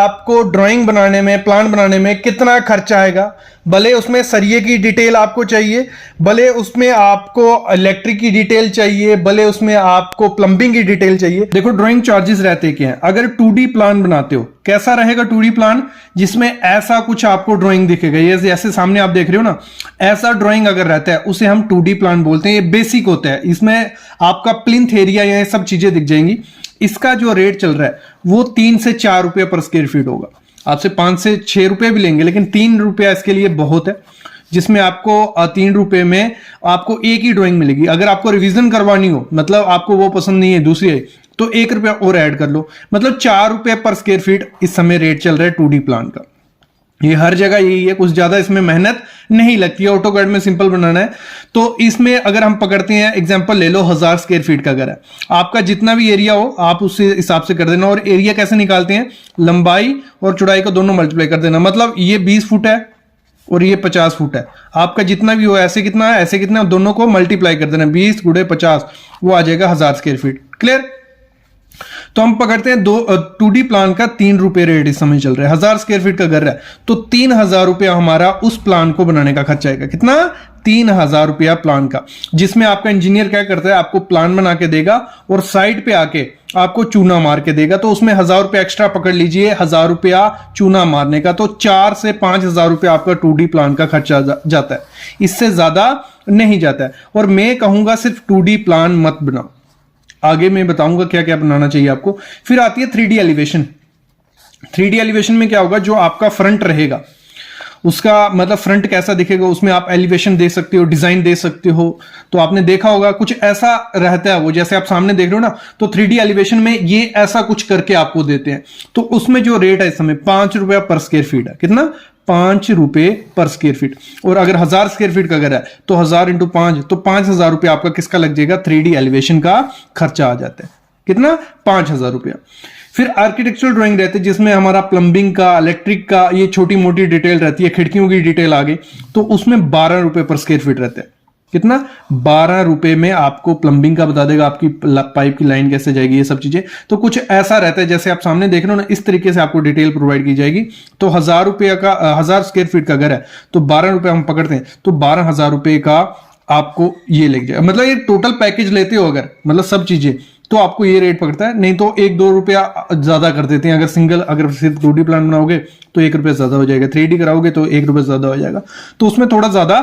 आपको ड्राइंग बनाने में, प्लान बनाने में कितना खर्चा आएगा। भले उसमें सरिये की डिटेल आपको चाहिए, भले उसमें आपको इलेक्ट्रिक की डिटेल चाहिए, भले उसमें आपको प्लम्बिंग की डिटेल चाहिए। देखो ड्राइंग चार्जेस रहते क्या हैं। अगर 2D प्लान बनाते हो, कैसा रहेगा 2D प्लान, जिसमें ऐसा कुछ आपको ड्राइंग दिखेगा, ये जैसे सामने आप देख रहे हो ना, ऐसा ड्राइंग अगर रहता है उसे हम 2D प्लान बोलते हैं। ये बेसिक होता है, इसमें आपका प्लिंथ एरिया ये सब चीजें दिख जाएंगी। इसका जो रेट चल रहा है वो 3 से 4 रुपए पर स्क्वायर फीट होगा। आपसे 5 से 6 रुपए भी लेंगे, लेकिन 3 रुपया इसके लिए बहुत है, जिसमें आपको 3 रुपए में आपको एक ही ड्राइंग मिलेगी। अगर आपको रिवीजन करवानी हो, मतलब आपको वो पसंद नहीं है दूसरी है, तो 1 रुपया और ऐड कर लो, मतलब 4 रुपए पर स्क्वायर फीट इस समय रेट चल रहा है 2D प्लान का। ये हर जगह यही है, कुछ ज्यादा इसमें मेहनत नहीं लगती है। ऑटोकैड में सिंपल बनाना है तो इसमें अगर हम पकड़ते हैं, एग्जांपल ले लो, 1000 स्क्वायर फीट का घर है, आपका जितना भी एरिया हो आप उस हिसाब से कर देना। और एरिया कैसे निकालते हैं, लंबाई और चौड़ाई को दोनों मल्टीप्लाई कर देना। मतलब ये 20 फुट है और ये 50 फुट है, आपका जितना भी हो, ऐसे कितना है, ऐसे कितना, दोनों को मल्टीप्लाई कर देना, 20 गुणे 50, वो आ जाएगा 1000 स्क्वायर फीट। क्लियर। तो हम पकड़ते हैं 2D प्लान का 3 रुपए रेट इस समय चल रहा है। 1000 स्क्वायर फीट का घर है तो 3000 रुपया हमारा उस प्लान को बनाने का खर्चा आएगा। कितना, 3000 रुपया प्लान का, जिसमें आपका इंजीनियर क्या करता है, आपको प्लान बना के देगा और साइड पे आके आपको चूना मार के देगा। तो उसमें 1000 रुपया एक्स्ट्रा पकड़ लीजिए, 1000 रुपया चूना मारने का, तो 4 से 5000 रुपया आपका 2D प्लान का खर्चा जाता है, इससे ज्यादा नहीं जाता है। और मैं कहूंगा सिर्फ 2D प्लान मत बनाओ, आगे मैं बताऊंगा क्या क्या बनाना चाहिए आपको। फिर आती है 3D एलिवेशन। 3D एलिवेशन में क्या होगा, जो आपका फ्रंट रहेगा उसका मतलब फ्रंट कैसा दिखेगा, उसमें आप एलिवेशन दे सकते हो, डिजाइन दे सकते हो। तो आपने देखा होगा कुछ ऐसा रहता है, वो जैसे आप सामने देख रहे हो ना, तो 3D एलिवेशन में ये ऐसा कुछ करके आपको देते हैं। तो उसमें जो रेट है इस समय 5 रुपया पर स्क्वायर फीट है। कितना, 5 रुपए पर स्क्वायर फीट। और अगर 1000 स्क्वायर फीट का घर है तो 1000 इंटू 5, तो 5000 रुपया आपका किसका लग जाएगा, 3D एलिवेशन का खर्चा आ जाता है। कितना, 5000 रुपया। फिर आर्किटेक्चरल ड्राइंग रहती है, जिसमें हमारा प्लम्बिंग का, इलेक्ट्रिक का, ये छोटी मोटी डिटेल रहती है, खिड़कियों की डिटेल आगे, तो उसमें 12 रुपए पर स्क्वायर फीट रहता है। कितना, 12 रुपए में आपको प्लम्बिंग का बता देगा, आपकी पाइप की लाइन कैसे जाएगी, ये सब चीजें। तो कुछ ऐसा रहता है, जैसे आप सामने देख रहे हो ना, इस तरीके से आपको डिटेल प्रोवाइड की जाएगी। तो 1000 रुपया का, 1000 स्क्वायर फीट का घर है तो 12 रुपए हम पकड़ते हैं, तो 12000 रुपए का आपको ये लग जाएगा। मतलब ये टोटल पैकेज लेते हो अगर, मतलब सब चीजें, तो आपको ये रेट पकड़ता है। नहीं तो 1-2 रुपया ज्यादा कर देते हैं। अगर सिंगल, अगर सिर्फ 2D प्लान बनाओगे तो 1 रुपया ज्यादा हो जाएगा, 3D कराओगे तो 1 रुपया ज्यादा हो जाएगा, तो उसमें थोड़ा ज्यादा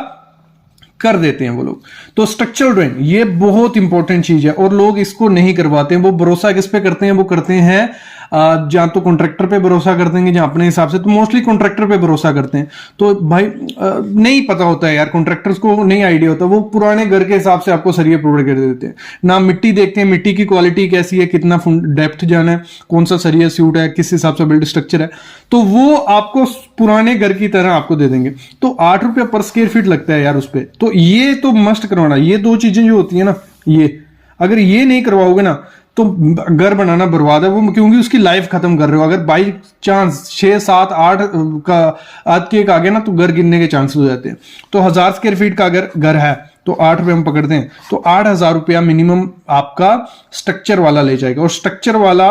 कर देते हैं वो लोग। तो स्ट्रक्चरल ड्राइंग ये बहुत इंपॉर्टेंट चीज है और लोग इसको नहीं करवाते हैं। वो भरोसा किस पे करते हैं, वो करते हैं जहां तो कॉन्ट्रैक्टर पे भरोसा कर देंगे, जहां अपने हिसाब से, तो मोस्टली कॉन्ट्रैक्टर पे भरोसा करते हैं। तो भाई नहीं पता होता है यार, कॉन्ट्रैक्टर्स को नहीं आइडिया होता, वो पुराने घर के हिसाब से आपको सरिये प्रोवाइड कर देते हैं ना। मिट्टी देखते हैं, मिट्टी की क्वालिटी कैसी है, कितना डेप्थ जाना है, कौन सा सरिया सूट है, किस हिसाब से बिल्ड स्ट्रक्चर है, तो वो आपको पुराने घर की तरह आपको दे देंगे। तो 8 रुपया पर स्क्वायर फीट लगता है यार उस पर। तो ये तो मस्ट करवाना। ये 2 चीजें जो होती है ना, ये अगर ये नहीं करवाओगे ना तो घर बनाना बर्बाद है वो, क्योंकि उसकी लाइफ खत्म कर रहे हो। अगर बाई चांस 6, 7, 8 का आध केक आ गया ना, तो घर गिरने के चांसेस हो जाते हैं। तो 1000 स्क्वायर फीट का अगर घर है तो 8 रुपए हम पकड़ते हैं, तो 8000 रुपया मिनिमम आपका स्ट्रक्चर वाला ले जाएगा। और स्ट्रक्चर वाला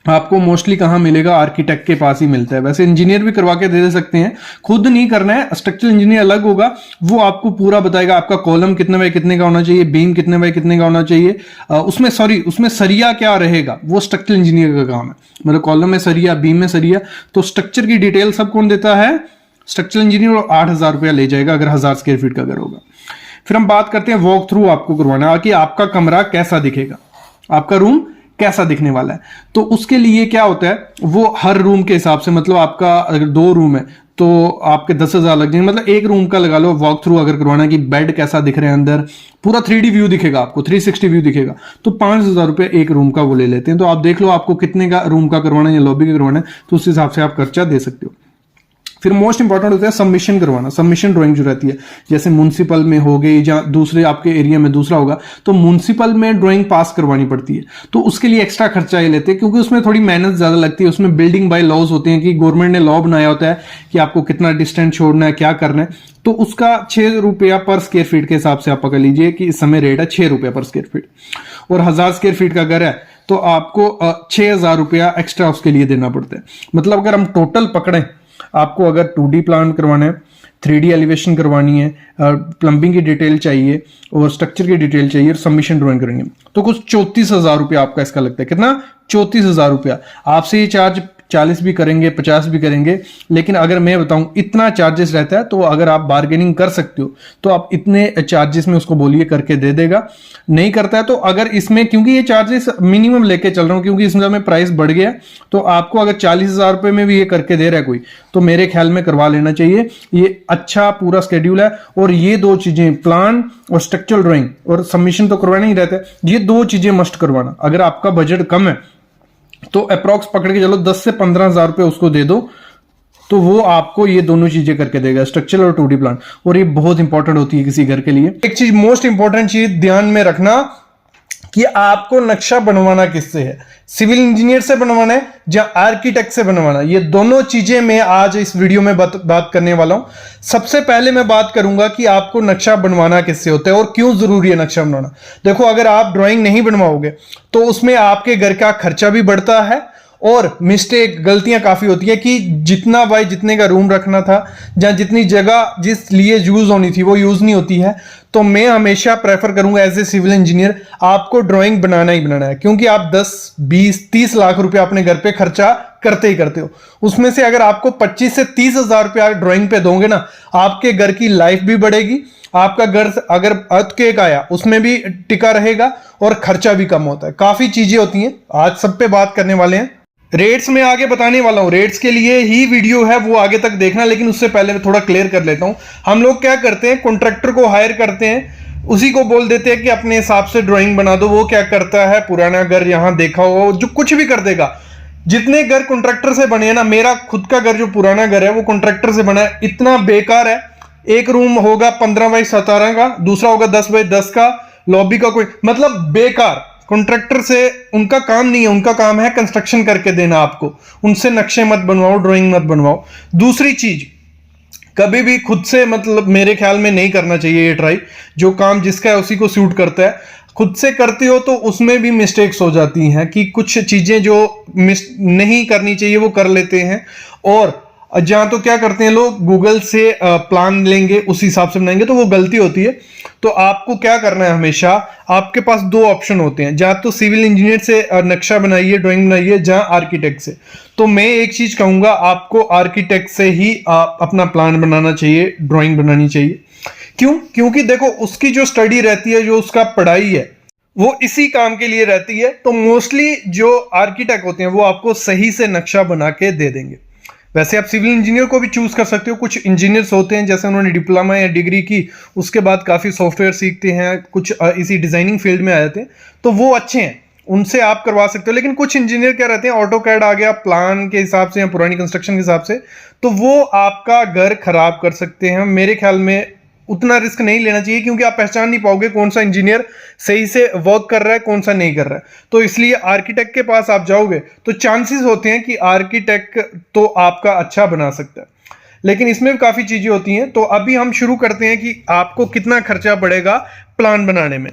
आपको मोस्टली कहां मिलेगा, आर्किटेक्ट के पास ही मिलता है। वैसे इंजीनियर भी करवा के दे सकते हैं, खुद नहीं करना है, स्ट्रक्चरल इंजीनियर अलग होगा, वो आपको पूरा बताएगा आपका कॉलम कितने बाय कितने का होना चाहिए, बीम कितने बाय कितने का होना चाहिए, उसमें सरिया क्या रहेगा, वो स्ट्रक्चरल इंजीनियर का काम है। मतलब कॉलम में सरिया, बीम में सरिया, तो स्ट्रक्चर की डिटेल सब कौन देता है, स्ट्रक्चरल इंजीनियर। और 8000 रुपया ले जाएगा अगर 1000 स्क्वायर फीट का घर होगा। फिर हम बात करते हैं वॉक थ्रू आपको करवाना, कि आपका कमरा कैसा दिखेगा, आपका रूम कैसा दिखने वाला है। तो उसके लिए क्या होता है, वो हर रूम के हिसाब से, मतलब आपका अगर 2 रूम है तो आपके 10,000 लग जाएंगे। मतलब एक रूम का लगा लो वॉक थ्रू अगर करवाना, कि बेड कैसा दिख रहा है, अंदर पूरा 3D व्यू दिखेगा आपको, 360 व्यू दिखेगा, तो 5000 रुपये एक रूम का वो ले लेते हैं। तो आप देख लो आपको कितने का रूम का करवाना है या लॉबी का करवाना है, तो उस हिसाब से आप खर्चा दे सकते हो। फिर मोस्ट इंपॉर्टेंट होता है सबमिशन करवाना। सबमिशन ड्राइंग जो रहती है, जैसे म्युनिसिपल में हो गई या दूसरे आपके एरिया में दूसरा होगा, तो म्युनिसिपल में ड्राइंग पास करवानी पड़ती है। तो उसके लिए एक्स्ट्रा खर्चा ये लेते हैं, क्योंकि उसमें थोड़ी मेहनत ज्यादा लगती है। उसमें बिल्डिंग बाय लॉज होते हैं, कि गवर्नमेंट ने लॉ बनाया होता है कि आपको कितना डिस्टेंस छोड़ना है, क्या करना है। तो उसका 6 रुपया पर स्क्वायर फीट के हिसाब से आप पकड़ लीजिए कि इस समय रेट है 6 रुपया पर स्क्वायर फीट। और 1000 स्क्वायर फीट का घर है तो आपको 6,000 रुपया एक्स्ट्रा उसके लिए देना पड़ता है। मतलब अगर हम टोटल पकड़ें, आपको अगर 2D प्लान करवाना है, 3D एलिवेशन करवानी है, प्लम्बिंग की डिटेल चाहिए और स्ट्रक्चर की डिटेल चाहिए और सबमिशन ड्राइंग करेंगे, तो कुछ 34,000 रुपया आपका इसका लगता है। कितना? 34,000 रुपया। आपसे ये चार्ज 40 भी करेंगे, 50 भी करेंगे, लेकिन अगर मैं बताऊं इतना चार्जेस रहता है, तो अगर आप बार्गेनिंग कर सकते हो तो आप इतने चार्जेस में उसको बोलिए करके दे देगा। नहीं करता है तो अगर इसमें, क्योंकि ये चार्जेस मिनिमम लेके चल रहा हूं क्योंकि इसमें में प्राइस बढ़ गया, तो आपको अगर 40,000 रुपए में भी ये करके दे रहा है कोई, तो मेरे ख्याल में करवा लेना चाहिए। ये अच्छा पूरा स्केड्यूल है। और ये दो चीजें, प्लान और स्ट्रक्चरल ड्राइंग और सबमिशन तो करवाना ही रहता है, ये दो चीजें मस्ट करवाना। अगर आपका बजट कम है तो अप्रॉक्स पकड़ के चलो 10 से 15,000 रुपए उसको दे दो, तो वो आपको ये दोनों चीजें करके देगा, स्ट्रक्चरल और 2D प्लान। और ये बहुत इंपॉर्टेंट होती है किसी घर के लिए। एक चीज, मोस्ट इंपॉर्टेंट चीज ध्यान में रखना कि आपको नक्शा बनवाना किससे है, सिविल इंजीनियर से बनवाना है या आर्किटेक्ट से बनवाना है। ये दोनों चीजें मैं आज इस वीडियो में बात करने वाला हूं। सबसे पहले मैं बात करूंगा कि आपको नक्शा बनवाना किससे होता है और क्यों जरूरी है नक्शा बनवाना। देखो, अगर आप ड्राइंग नहीं बनवाओगे तो उसमें आपके घर का खर्चा भी बढ़ता है और मिस्टेक, गलतियां काफी होती है कि जितने का रूम रखना था या जितनी जगह जिस लिए यूज होनी थी वो यूज नहीं होती है। तो मैं हमेशा प्रेफर करूंगा एज ए सिविल इंजीनियर, आपको ड्राइंग बनाना ही बनाना है, क्योंकि आप 10, 20, 30 लाख रुपया अपने घर पे खर्चा करते ही करते हो। उसमें से अगर आपको 25 से 30,000 रुपया ड्राइंग पे दोगे ना, आपके घर की लाइफ भी बढ़ेगी, आपका घर अगर अर्थक्वेक आया उसमें भी टिका रहेगा और खर्चा भी कम होता है। काफी चीजें होती हैं, आज सब पे बात करने वाले हैं। रेट्स में आगे बताने वाला हूं, रेट्स के लिए ही वीडियो है, वो आगे तक देखना। लेकिन उससे पहले मैं थोड़ा क्लियर कर लेता हूं। हम लोग क्या करते हैं, कॉन्ट्रैक्टर को हायर करते हैं, उसी को बोल देते हैं कि अपने हिसाब से ड्राइंग बना दो। वो क्या करता है, पुराना घर यहां देखा हो जो कुछ भी कर देगा। जितने घर कॉन्ट्रैक्टर से बने हैं ना, मेरा खुद का घर जो पुराना घर है वो कॉन्ट्रैक्टर से बना है, इतना बेकार है। एक रूम होगा 15x17 का, दूसरा होगा 10x10 का, लॉबी का कोई मतलब बेकार। कॉन्ट्रैक्टर से उनका काम नहीं है, उनका काम है कंस्ट्रक्शन करके देना आपको। उनसे नक्शे मत बनवाओ, ड्राइंग मत बनवाओ। दूसरी चीज, कभी भी खुद से मतलब मेरे ख्याल में नहीं करना चाहिए ये ट्राई। जो काम जिसका है उसी को सूट करता है। खुद से करते हो तो उसमें भी मिस्टेक्स हो जाती हैं कि कुछ चीजें जो नहीं करनी चाहिए वो कर लेते हैं। और जहां तो क्या करते हैं लोग, गूगल से प्लान लेंगे, उस हिसाब से बनाएंगे, तो वो गलती होती है। तो आपको क्या करना है, हमेशा आपके पास दो ऑप्शन होते हैं, जहां तो सिविल इंजीनियर से नक्शा बनाइए, ड्राइंग बनाइए, जहां आर्किटेक्ट से। तो मैं एक चीज कहूंगा, आपको आर्किटेक्ट से ही अपना प्लान बनाना चाहिए, ड्राइंग बनानी चाहिए। क्यों? क्योंकि देखो, उसकी जो स्टडी रहती है, जो उसका पढ़ाई है, वो इसी काम के लिए रहती है। तो मोस्टली जो आर्किटेक्ट होते हैं वो आपको सही से नक्शा बना के दे देंगे। वैसे आप सिविल इंजीनियर को भी चूज कर सकते हो। कुछ इंजीनियर्स होते हैं जैसे उन्होंने डिप्लोमा या डिग्री की, उसके बाद काफ़ी सॉफ्टवेयर सीखते हैं, कुछ इसी डिजाइनिंग फील्ड में आ जाते हैं, तो वो अच्छे हैं, उनसे आप करवा सकते हो। लेकिन कुछ इंजीनियर क्या रहते हैं, ऑटो कैड आ गया प्लान के हिसाब से या पुरानी कंस्ट्रक्शन के हिसाब से, तो वो आपका घर खराब कर सकते हैं। मेरे ख्याल में उतना रिस्क नहीं लेना चाहिए, क्योंकि आप पहचान नहीं पाओगे कौन सा इंजीनियर सही से वर्क कर रहा है, कौन सा नहीं कर रहा है। तो इसलिए आर्किटेक्ट के पास आप जाओगे तो चांसेस होते हैं कि आर्किटेक्ट तो आपका अच्छा बना सकता है। लेकिन इसमें भी काफ़ी चीज़ें होती हैं। तो अभी हम शुरू करते हैं कि आपको कितना खर्चा पड़ेगा प्लान बनाने में।